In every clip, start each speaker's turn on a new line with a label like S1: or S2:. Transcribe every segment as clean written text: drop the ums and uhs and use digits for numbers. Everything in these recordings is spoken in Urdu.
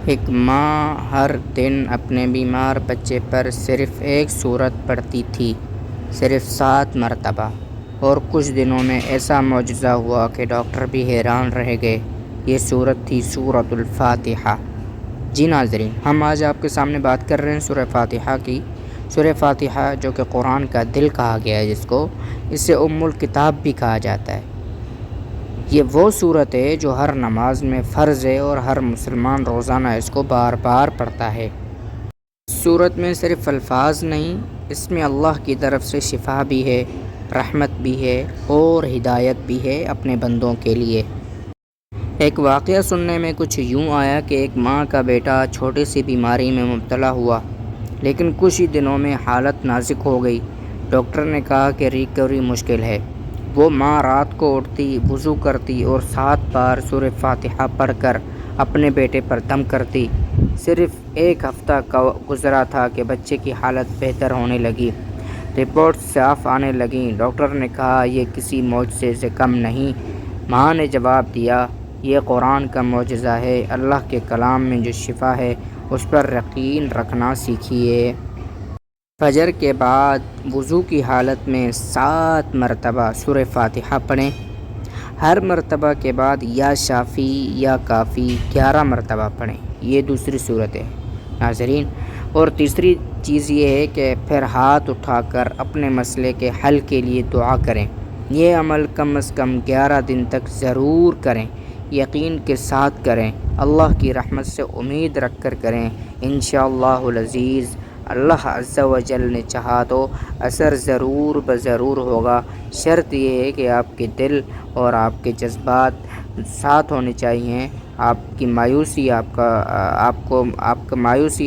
S1: ایک ماں ہر دن اپنے بیمار بچے پر صرف ایک سورت پڑھتی تھی، صرف 7 مرتبہ، اور کچھ دنوں میں ایسا معجزہ ہوا کہ ڈاکٹر بھی حیران رہ گئے۔ یہ سورت تھی سورۃ الفاتحہ۔ جی ناظرین، ہم آج آپ کے سامنے بات کر رہے ہیں سورہ فاتحہ کی۔ سورہ فاتحہ جو کہ قرآن کا دل کہا گیا ہے، جس کو اسے ام الکتاب بھی کہا جاتا ہے۔ یہ وہ سورت ہے جو ہر نماز میں فرض ہے اور ہر مسلمان روزانہ اس کو بار بار پڑھتا ہے۔ اس سورت میں صرف الفاظ نہیں، اس میں اللہ کی طرف سے شفا بھی ہے، رحمت بھی ہے اور ہدایت بھی ہے اپنے بندوں کے لیے۔ ایک واقعہ سننے میں کچھ یوں آیا کہ ایک ماں کا بیٹا چھوٹی سی بیماری میں مبتلا ہوا، لیکن کچھ ہی دنوں میں حالت نازک ہو گئی۔ ڈاکٹر نے کہا کہ ریکوری مشکل ہے۔ وہ ماں رات کو اٹھتی، وضو کرتی اور 7 بار سورہ فاتحہ پڑھ کر اپنے بیٹے پر دم کرتی۔ صرف 1 ہفتہ گزرا تھا کہ بچے کی حالت بہتر ہونے لگی، رپورٹس صاف آنے لگیں۔ ڈاکٹر نے کہا یہ کسی معجزے سے کم نہیں۔ ماں نے جواب دیا، یہ قرآن کا معجزہ ہے۔ اللہ کے کلام میں جو شفا ہے اس پر یقین رکھنا سیکھیے۔ فجر کے بعد وضو کی حالت میں 7 مرتبہ سورہ فاتحہ پڑھیں۔ ہر مرتبہ کے بعد یا شافی یا کافی 11 مرتبہ پڑھیں۔ یہ دوسری صورت ہے ناظرین۔ اور تیسری چیز یہ ہے کہ پھر ہاتھ اٹھا کر اپنے مسئلے کے حل کے لیے دعا کریں۔ یہ عمل کم از کم 11 دن تک ضرور کریں، یقین کے ساتھ کریں، اللہ کی رحمت سے امید رکھ کر کریں۔ انشاءاللہ العزیز، اللہ عز و جل نے چاہا تو اثر ضرور بضرور ہوگا۔ شرط یہ ہے کہ آپ کے دل اور آپ کے جذبات ساتھ ہونے چاہیے۔ آپ کی مایوسی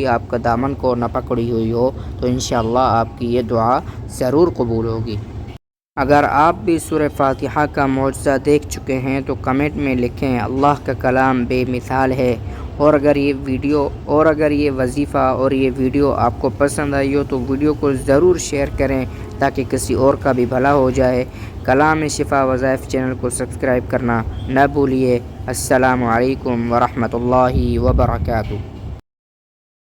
S1: آپ کا دامن کو نہ پکڑی ہوئی ہو تو انشاءاللہ آپ کی یہ دعا ضرور قبول ہوگی۔ اگر آپ بھی سورہ فاتحہ کا معجزہ دیکھ چکے ہیں تو کمنٹ میں لکھیں، اللہ کا کلام بے مثال ہے۔ اور اگر یہ وظیفہ اور یہ ویڈیو آپ کو پسند آئی ہو تو ویڈیو کو ضرور شیئر کریں تاکہ کسی اور کا بھی بھلا ہو جائے۔ کلام شفا وظائف چینل کو سبسکرائب کرنا نہ بھولیے۔ السلام علیکم ورحمۃ اللہ وبرکاتہ۔